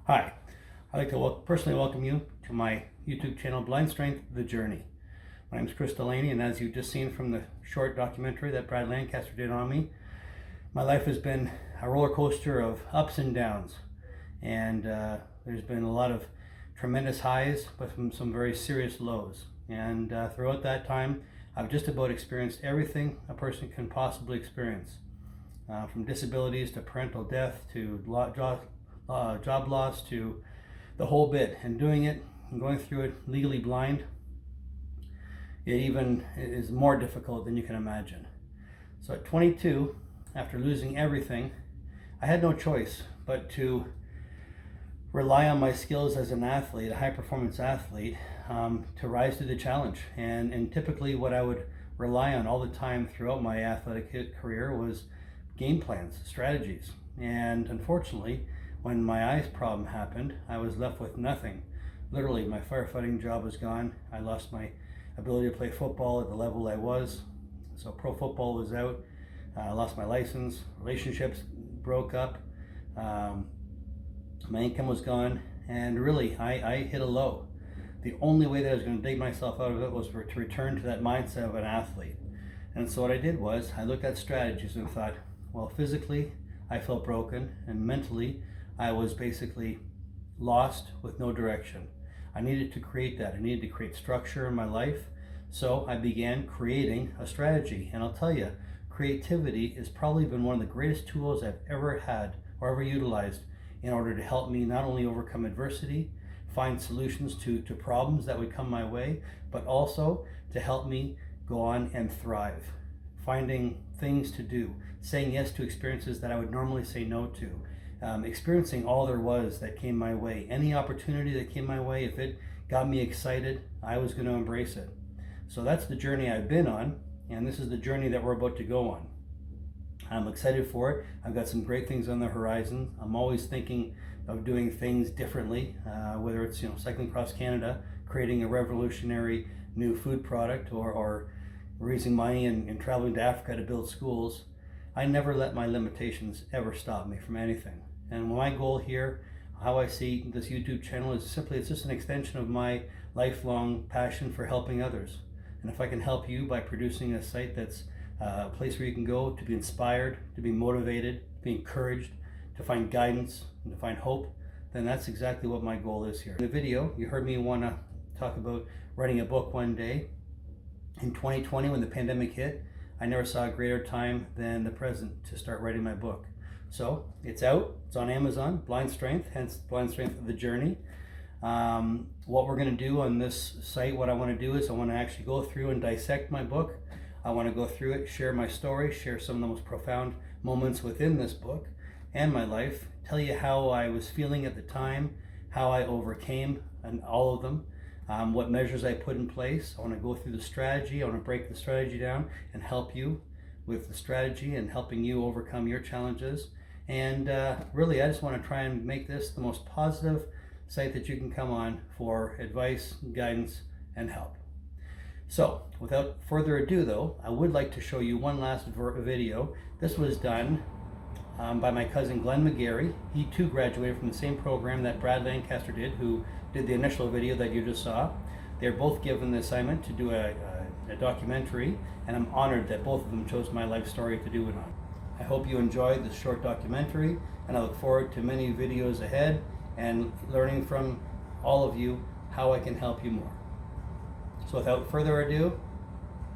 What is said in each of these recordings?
Hi, I'd like to personally welcome you to my YouTube channel, Blind Strength, The Journey. My name is Delaney, and as you've just seen from the short documentary that Brad Lancaster did on me, my life has been a roller coaster of ups and downs. And there's been a lot of tremendous highs, but some very serious lows. And throughout that time, I've just about experienced everything a person can possibly experience. From disabilities to parental death to job loss to the whole bit, and doing it and going through it legally blind, it even is more difficult than you can imagine. So at 22, after losing everything, I had no choice but to rely on my skills as an athlete, a high performance athlete, to rise to the challenge. And typically what I would rely on all the time throughout my athletic career was game plans, strategies. And unfortunately, when my eyes problem happened, I was left with nothing. Literally, my firefighting job was gone. I lost my ability to play football at the level I was. So pro football was out. I lost my license. Relationships broke up. My income was gone. And really, I hit a low. The only way that I was going to dig myself out of it was to return to that mindset of an athlete. And so what I did was, I looked at strategies and thought, well, physically, I felt broken, and mentally, I was basically lost with no direction. I needed to create that. I needed to create structure in my life. So I began creating a strategy. And I'll tell you, creativity has probably been one of the greatest tools I've ever had or ever utilized in order to help me not only overcome adversity, find solutions to problems that would come my way, but also to help me go on and thrive. Finding things to do, saying yes to experiences that I would normally say no to, experiencing all there was that came my way. Any opportunity that came my way, if it got me excited, I was going to embrace it. So that's the journey I've been on, and this is the journey that we're about to go on. I'm excited for it. I've got some great things on the horizon. I'm always thinking of doing things differently, whether it's cycling across Canada, creating a revolutionary new food product, or raising money and traveling to Africa to build schools. I never let my limitations ever stop me from anything. And my goal here, how I see this YouTube channel, is simply, it's just an extension of my lifelong passion for helping others. And if I can help you by producing a site that's a place where you can go to be inspired, to be motivated, to be encouraged, to find guidance, and to find hope, then that's exactly what my goal is here. In the video, you heard me want to talk about writing a book one day. In 2020, when the pandemic hit, I never saw a greater time than the present to start writing my book. So it's out, it's on Amazon, Blind Strength, hence Blind Strength of the Journey. What we're going to do on this site, what I want to do is I want to actually go through and dissect my book. I want to go through it, share my story, share some of the most profound moments within this book and my life, tell you how I was feeling at the time, how I overcame and all of them, what measures I put in place. I want to go through the strategy. I want to break the strategy down and help you with the strategy and helping you overcome your challenges. And really, I just want to try and make this the most positive site that you can come on for advice, guidance, and help. So without further ado though, I would like to show you one last video. This was done by my cousin Glenn McGarry. He too graduated from the same program that Brad Lancaster did, who did the initial video that you just saw. They're both given the assignment to do a documentary, and I'm honored that both of them chose my life story to do it on. I hope you enjoyed this short documentary, and I look forward to many videos ahead and learning from all of you how I can help you more. So without further ado,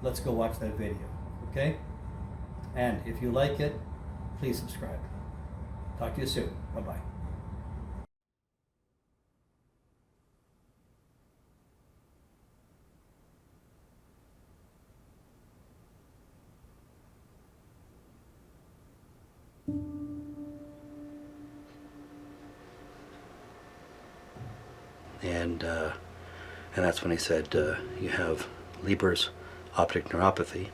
let's go watch that video, okay? And if you like it, please subscribe. Talk to you soon. Bye-bye. And that's when he said, you have Leber's optic neuropathy.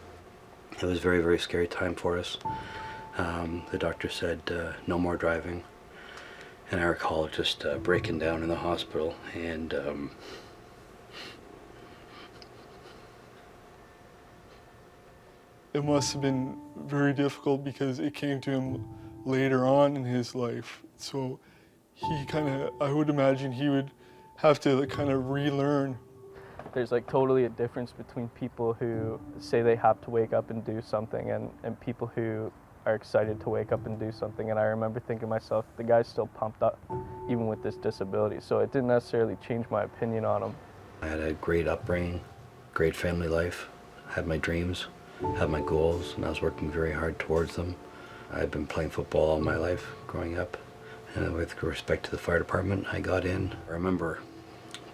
It was a very, very scary time for us. The doctor said no more driving, and I recall just breaking down in the hospital, and it must have been very difficult because it came to him later on in his life. So I would imagine he would have to kind of relearn. There's like totally a difference between people who say they have to wake up and do something and people who are excited to wake up and do something. And I remember thinking to myself, the guy's still pumped up even with this disability. So it didn't necessarily change my opinion on him. I had a great upbringing, great family life, had my dreams, had my goals, and I was working very hard towards them. I've been playing football all my life growing up. And with respect to the fire department, I got in. I remember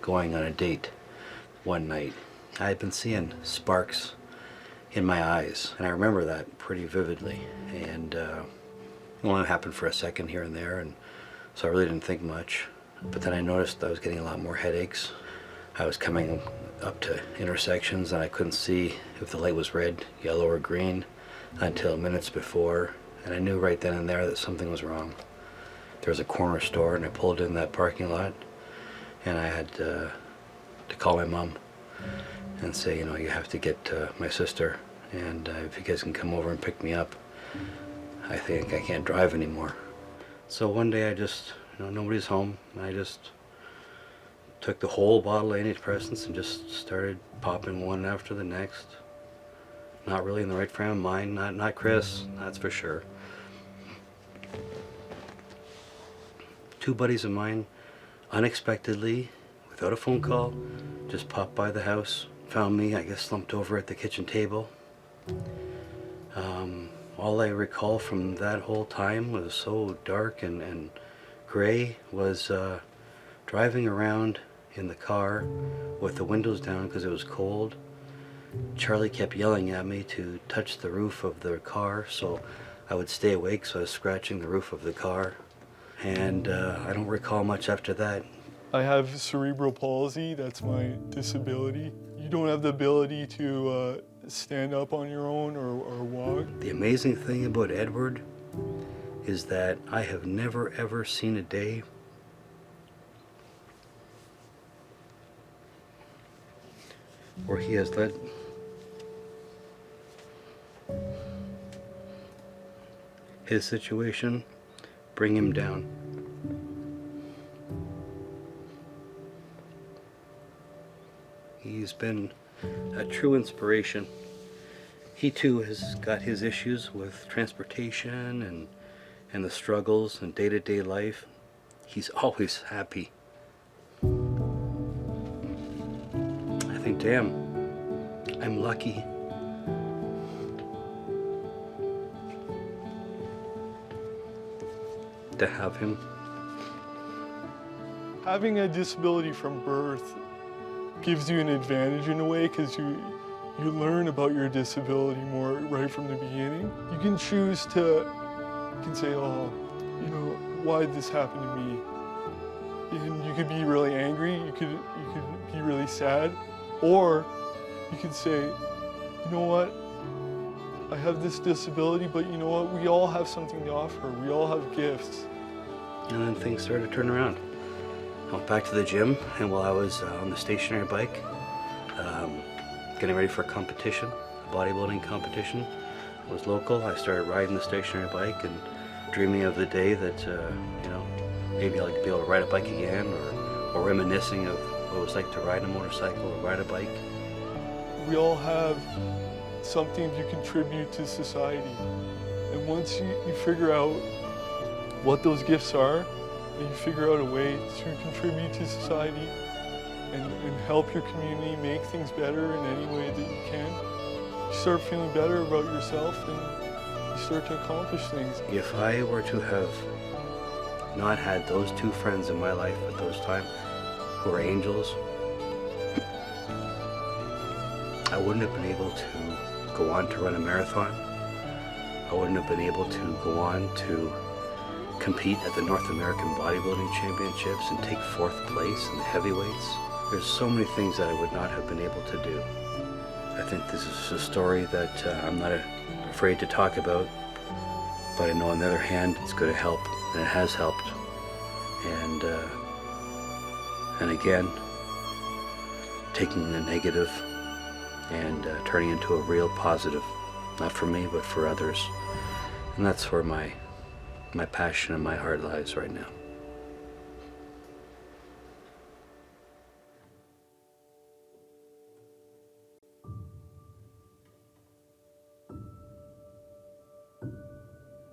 going on a date one night. I had been seeing sparks in my eyes, and I remember that pretty vividly. And it only happened for a second here and there, and so I really didn't think much. But then I noticed I was getting a lot more headaches. I was coming up to intersections and I couldn't see if the light was red, yellow, or green until minutes before, and I knew right then and there that something was wrong. There was a corner store and I pulled in that parking lot, and I had to call my mom and say, you know, you have to get my sister, and if you guys can come over and pick me up. I think I can't drive anymore. So one day I just, nobody's home, and I just took the whole bottle of antidepressants and just started popping one after the next. Not really in the right frame of mind, not Chris, that's for sure. Two buddies of mine, unexpectedly, without a phone call, just popped by the house, found me, I guess, slumped over at the kitchen table. All I recall from that whole time was so dark and gray, was driving around in the car with the windows down because it was cold. Charlie kept yelling at me to touch the roof of the car, so I would stay awake, so I was scratching the roof of the car. And I don't recall much after that. I have cerebral palsy, that's my disability. You don't have the ability to stand up on your own or walk. The amazing thing about Edward is that I have never ever seen a day where he has let his situation bring him down. He's been a true inspiration. He too has got his issues with transportation and the struggles and day-to-day life. He's always happy. I think, damn, I'm lucky. To have him. Having a disability from birth gives you an advantage in a way, because you learn about your disability more right from the beginning. You can choose to, you can say, oh, why did this happen to me? And you could be really angry, you could be really sad, or you could say, you know what, I have this disability, but you know what, we all have something to offer, we all have gifts. And then things started to turn around. I went back to the gym, and while I was on the stationary bike, getting ready for a competition, a bodybuilding competition, it was local. I started riding the stationary bike and dreaming of the day that, maybe I'd be able to ride a bike again, or reminiscing of what it was like to ride a motorcycle or ride a bike. We all have something to contribute to society. And once you figure out what those gifts are, and you figure out a way to contribute to society and help your community make things better in any way that you can, you start feeling better about yourself and you start to accomplish things. If I were to have not had those two friends in my life at those times who were angels, I wouldn't have been able to go on to run a marathon. I wouldn't have been able to go on to compete at the North American Bodybuilding Championships and take 4th place in the heavyweights. There's so many things that I would not have been able to do. I think this is a story that I'm not afraid to talk about, but I know on the other hand it's going to help, and it has helped. And again, taking the negative and turning into a real positive, not for me, but for others. And that's where my passion and my heart lies right now.